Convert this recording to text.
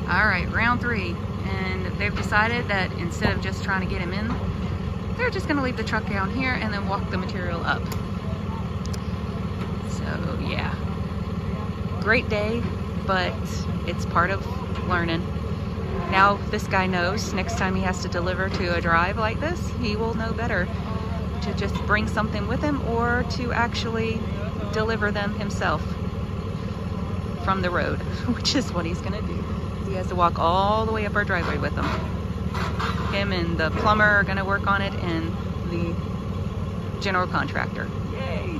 All right, round 3. And they've decided that instead of just trying to get him in, they're just gonna leave the truck down here and then walk the material up. So yeah, great day, but it's part of learning. Now this guy knows next time he has to deliver to a drive like this, he will know better to just bring something with him or to actually deliver them himself from the road, which is what he's gonna do. He has to walk all the way up our driveway with him. Him and the plumber are gonna work on it, and the general contractor. Yay!